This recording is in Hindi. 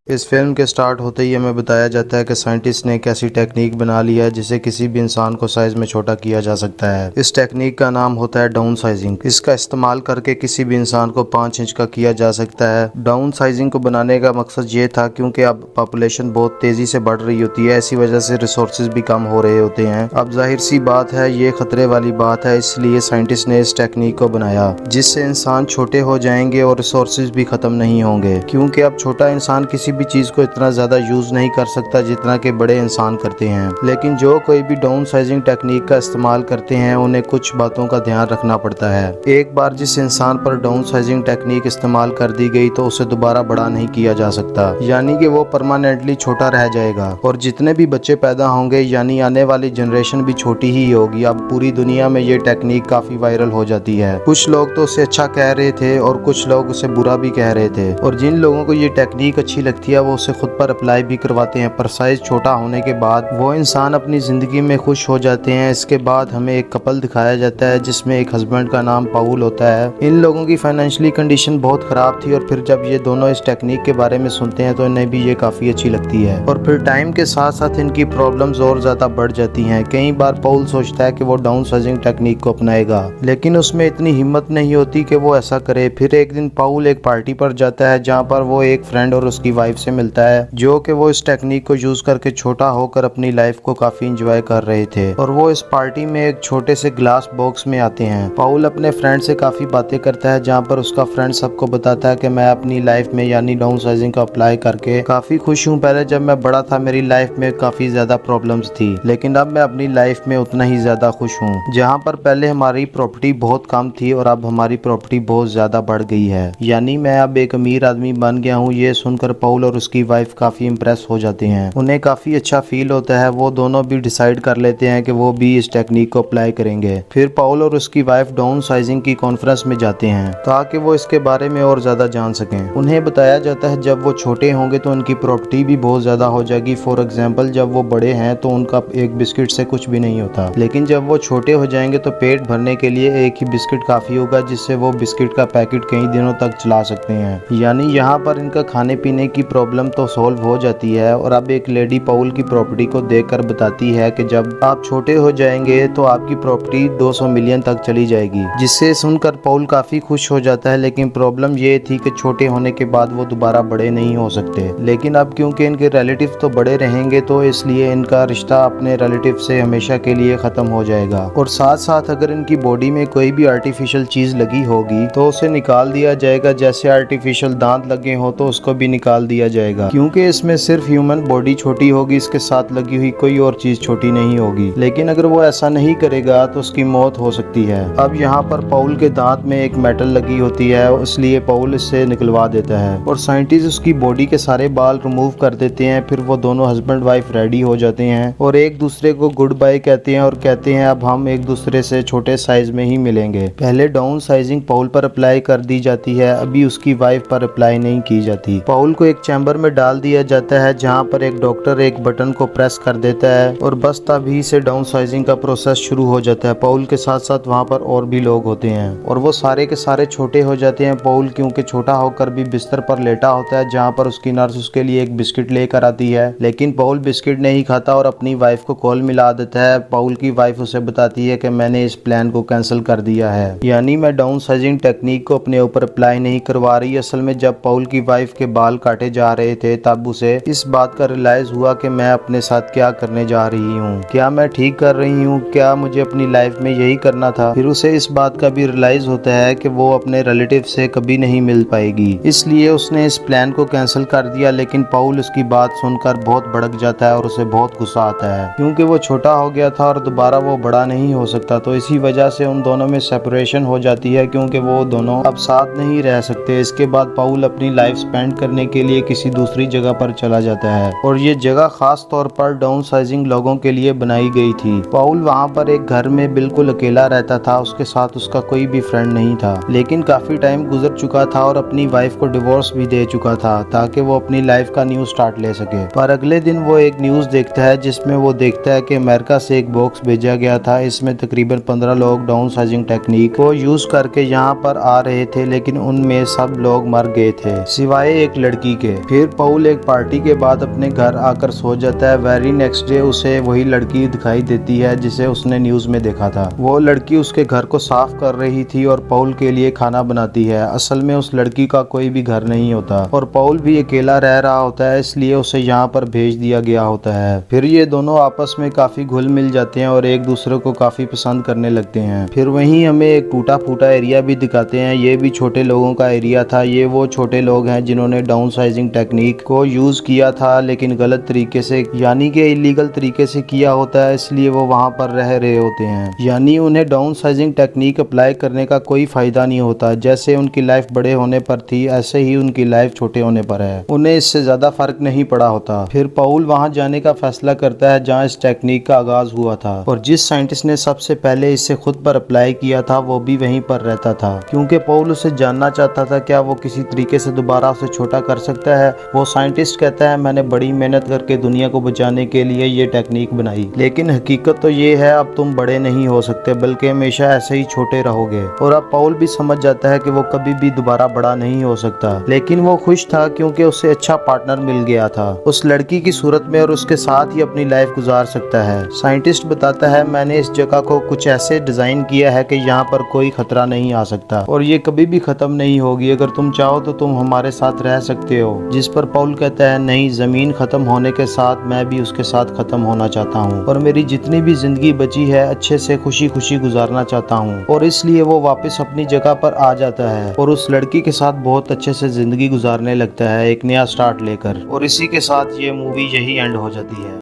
इस फिल्म के स्टार्ट होते ही हमें बताया जाता है कि साइंटिस्ट ने एक ऐसी टेक्निक बना ली है जिससे किसी भी इंसान को साइज में छोटा किया जा सकता है। इस टेक्निक का नाम होता है डाउन साइजिंग। इसका इस्तेमाल करके किसी भी इंसान को 5 इंच का किया जा सकता है। डाउन साइजिंग को बनाने का मकसद ये था क्योंकि अब पॉपुलेशन बहुत तेजी से बढ़ रही होती है, इसी वजह से रिसोर्सेज भी कम हो रहे होते हैं। अब जाहिर सी बात है ये खतरे वाली बात है, इसलिए साइंटिस्ट ने इस टेक्निक को बनाया जिससे इंसान छोटे हो जाएंगे और रिसोर्सेज भी खत्म नहीं होंगे, क्योंकि अब छोटा इंसान किसी भी चीज को इतना ज्यादा यूज नहीं कर सकता जितना कि बड़े इंसान करते हैं। लेकिन जो कोई भी डाउन साइजिंग टेक्निक का इस्तेमाल करते हैं उन्हें कुछ बातों का ध्यान रखना पड़ता है। एक बार जिस इंसान पर डाउन साइजिंग टेक्निक इस्तेमाल कर दी गई तो उसे दोबारा बड़ा नहीं किया जा सकता, यानी कि वो परमानेंटली छोटा रह जाएगा। और जितने भी बच्चे पैदा होंगे यानी आने वाली जनरेशन भी छोटी ही होगी। अब पूरी दुनिया में ये टेक्निक काफी वायरल हो जाती है। कुछ लोग तो उसे अच्छा कह रहे थे और कुछ लोग उसे बुरा भी कह रहे थे, और जिन लोगों को ये टेक्निक अच्छी लगती है वो उसे खुद पर अप्लाई भी करवाते हैं। पर साइज छोटा होने के बाद वो इंसान अपनी जिंदगी में खुश हो जाते हैं। इसके बाद हमें एक कपल दिखाया जाता है जिसमें एक हस्बैंड का नाम पाउल होता है। इन लोगों की फाइनेंशियली कंडीशन बहुत खराब थी और फिर जब ये दोनों इस टेक्निक के बारे में सुनते हैं तो इन्हें भी ये काफी अच्छी लगती है। और फिर टाइम के साथ साथ इनकी प्रॉब्लम्स और ज्यादा बढ़ जाती हैं। कई बार पाउल सोचता है कि वो डाउन साइजिंग टेक्निक को अपनाएगा, लेकिन उसमें इतनी हिम्मत नहीं होती कि वो ऐसा करे। फिर एक दिन पाउल एक पार्टी पर जाता है जहाँ पर वो एक फ्रेंड और उसकी वाइफ से मिलता है जो कि वो इस टेक्निक को यूज करके छोटा होकर अपनी लाइफ को काफी एंजॉय कर रहे थे। और वो इस पार्टी में एक छोटे से ग्लास बॉक्स में आते हैं। पाउल अपने फ्रेंड से काफी बातें करता है जहाँ पर उसका फ्रेंड सबको बताता है कि मैं अपनी लाइफ में यानी डाउन साइजिंग को अप्लाई करके काफी खुश हूँ। पहले जब मैं बड़ा था मेरी लाइफ में काफी ज्यादा प्रॉब्लम्स थी, लेकिन अब मैं अपनी लाइफ में उतना ही ज्यादा खुश हूँ। जहाँ पर पहले हमारी प्रॉपर्टी बहुत कम थी और अब हमारी प्रॉपर्टी बहुत ज्यादा बढ़ गई है, यानी मैं अब एक अमीर आदमी बन गया हूँ। ये सुनकर पाउल और उसकी वाइफ काफी इम्प्रेस हो जाते हैं। उन्हें काफी अच्छा फील होता है। वो दोनों भी डिसाइड कर लेते हैं कि वो भी इस टेक्निक को अप्लाई करेंगे। फिर पाउल और उसकी वाइफ डाउन साइजिंग की कॉन्फ्रेंस में जाते हैं ताकि वो इसके बारे में और ज्यादा जान सकें। उन्हें बताया जाता है जब वो छोटे होंगे तो उनकी प्रॉपर्टी भी बहुत ज्यादा हो जाएगी। फॉर एग्जाम्पल जब वो बड़े हैं तो उनका एक बिस्किट से कुछ भी नहीं होता, लेकिन जब वो छोटे हो जाएंगे तो पेट भरने के लिए एक ही बिस्किट काफी होगा, जिससे वो बिस्किट का पैकेट कई दिनों तक चला सकते हैं। यानी यहाँ पर इनका खाने पीने की प्रॉब्लम तो सॉल्व हो जाती है। और अब एक लेडी पाउल की प्रॉपर्टी को देखकर बताती है कि जब आप छोटे हो जाएंगे तो आपकी प्रॉपर्टी 200 मिलियन तक चली जाएगी, जिससे सुनकर पाउल काफी खुश हो जाता है। लेकिन प्रॉब्लम ये थी कि छोटे होने के बाद वो दोबारा बड़े नहीं हो सकते। लेकिन अब क्योंकि इनके रिलेटिव तो बड़े रहेंगे तो इसलिए इनका रिश्ता अपने रिलेटिव से हमेशा के लिए खत्म हो जाएगा। और साथ साथ अगर इनकी बॉडी में कोई भी आर्टिफिशियल चीज लगी होगी तो उसे निकाल दिया जाएगा। जैसे आर्टिफिशियल दांत लगे हो तो उसको भी निकाल दिया जाएगा, क्योंकि इसमें सिर्फ ह्यूमन बॉडी छोटी होगी, इसके साथ लगी हुई कोई और चीज छोटी नहीं होगी। लेकिन अगर वो ऐसा नहीं करेगा तो उसकी मौत हो सकती है। अब यहाँ पर पाउल के दांत में एक मेटल लगी होती है, इसलिए पाउल इससे निकलवा देता है और साइंटिस्ट उसकी बॉडी के सारे बाल रिमूव कर देते हैं। फिर वो दोनों हस्बैंड वाइफ रेडी हो जाते हैं और एक दूसरे को गुड बाय कहते हैं और कहते हैं अब हम एक दूसरे से छोटे साइज में ही मिलेंगे। पहले डाउन साइजिंग पाउल पर अप्लाई कर दी जाती है, अभी उसकी वाइफ पर अप्लाई नहीं की जाती। पाउल को एक चैम्बर में डाल दिया जाता है जहाँ पर एक डॉक्टर एक बटन को प्रेस कर देता है और बस तभी से डाउन साइजिंग का प्रोसेस शुरू हो जाता है। पाउल के साथ साथ वहाँ पर और भी लोग होते हैं और वो सारे के सारे छोटे हो जाते हैं। पाउल क्योंकि छोटा होकर भी बिस्तर पर लेटा होता है जहाँ पर उसकी नर्स उसके लिए एक बिस्किट लेकर आती है, लेकिन पाउल बिस्किट नहीं खाता और अपनी वाइफ को कॉल मिला देता है। पाउल की वाइफ उसे बताती है कि मैंने इस प्लान को कैंसिल कर दिया है, यानी मैं डाउन साइजिंग टेक्निक को अपने ऊपर अप्लाई नहीं करवा रही। असल में जब पाउल की वाइफ के बाल काटे जा रहे थे तब उसे इस बात का रियलाइज हुआ कि मैं अपने साथ क्या करने जा रही हूँ, क्या मैं ठीक कर रही हूँ, क्या मुझे अपनी लाइफ में यही करना था। फिर उसे इस बात का भी रियलाइज होता है कि वो अपने रिलेटिव से कभी नहीं मिल पाएगी, इसलिए उसने इस प्लान को कैंसिल कर दिया। लेकिन पाउल उसकी बात सुनकर बहुत भड़क जाता है और उसे बहुत गुस्सा आता है क्योंकि वो छोटा हो गया था और दोबारा वो बड़ा नहीं हो सकता। तो इसी वजह से उन दोनों में सेपरेशन हो जाती है क्योंकि वो दोनों अब साथ नहीं रह सकते। इसके बाद पाउल अपनी लाइफ स्पेंड करने के लिए किसी दूसरी जगह पर चला जाता है और ये जगह खास तौर पर डाउन साइजिंग लोगों के लिए बनाई गई थी। पाउल वहाँ पर एक घर में बिल्कुल अकेला रहता था, उसके साथ उसका कोई भी फ्रेंड नहीं था। लेकिन काफी टाइम गुजर चुका था और अपनी वाइफ को डिवोर्स भी दे चुका था ताकि वो अपनी लाइफ का न्यू स्टार्ट ले सके। पर अगले दिन वो एक न्यूज देखता है जिसमें वो देखता है कि अमेरिका से एक बॉक्स भेजा गया था। इसमें तकरीबन 15 लोग डाउन साइजिंग टेक्निक को यूज करके यहाँ पर आ रहे थे, लेकिन उनमें सब लोग मर गए थे सिवाय एक लड़की के। फिर पॉल एक पार्टी के बाद अपने घर आकर सो जाता है। वेरी नेक्स्ट डे उसे वही लड़की दिखाई देती है जिसे उसने न्यूज में देखा था। वो लड़की उसके घर को साफ कर रही थी और पॉल के लिए खाना बनाती है। असल में उस लड़की का कोई भी घर नहीं होता और पॉल भी अकेला रह रहा होता है, इसलिए उसे यहाँ पर भेज दिया गया होता है। फिर ये दोनों आपस में काफी घुल मिल जाते हैं और एक दूसरे को काफी पसंद करने लगते हैं। फिर वहीं हमें एक टूटा फूटा एरिया भी दिखाते हैं। ये भी छोटे लोगों का एरिया था। ये वो छोटे लोग हैं जिन्होंने डाउन साइजिंग टेक्निक को यूज किया था, लेकिन गलत तरीके से यानी कि इलीगल तरीके से किया होता है, इसलिए वो वहाँ पर रह रहे होते हैं। यानी उन्हें डाउन साइजिंग टेक्निक अप्लाई करने का कोई फायदा नहीं होता। जैसे उनकी लाइफ बड़े होने पर थी, ऐसे ही उनकी लाइफ छोटे होने पर है। उन्हें इससे ज्यादा फर्क नहीं पड़ा होता। फिर पॉल वहाँ जाने का फैसला करता है जहाँ इस टेक्निक का आगाज हुआ था, और जिस साइंटिस्ट ने सबसे पहले इसे खुद पर अप्लाई किया था वो भी वहीं पर रहता था, क्योंकि पॉल उसे जानना चाहता था क्या वो किसी तरीके से दोबारा उसे छोटा कर सकता है। वो साइंटिस्ट कहता है मैंने बड़ी मेहनत करके दुनिया को बचाने के लिए ये टेक्निक बनाई, लेकिन हकीकत तो ये है अब तुम बड़े नहीं हो सकते बल्कि हमेशा ऐसे ही छोटे रहोगे। और अब पॉल भी समझ जाता है कि वो कभी भी दोबारा बड़ा नहीं हो सकता, लेकिन वो खुश था क्योंकि उसे अच्छा पार्टनर मिल गया था उस लड़की की सूरत में, और उसके साथ ही अपनी लाइफ गुजार सकता है। साइंटिस्ट बताता है मैंने इस जगह को कुछ ऐसे डिजाइन किया है कि यहाँ पर कोई खतरा नहीं आ सकता और ये कभी भी खत्म नहीं होगी। अगर तुम चाहो तो तुम हमारे साथ रह सकते हो। जिस पर पॉल कहता है नहीं, जमीन खत्म होने के साथ मैं भी उसके साथ खत्म होना चाहता हूँ और मेरी जितनी भी जिंदगी बची है अच्छे से खुशी खुशी गुजारना चाहता हूँ। और इसलिए वो वापस अपनी जगह पर आ जाता है और उस लड़की के साथ बहुत अच्छे से जिंदगी गुजारने लगता है, एक नया स्टार्ट लेकर। और इसी के साथ ये मूवी यही एंड हो जाती है।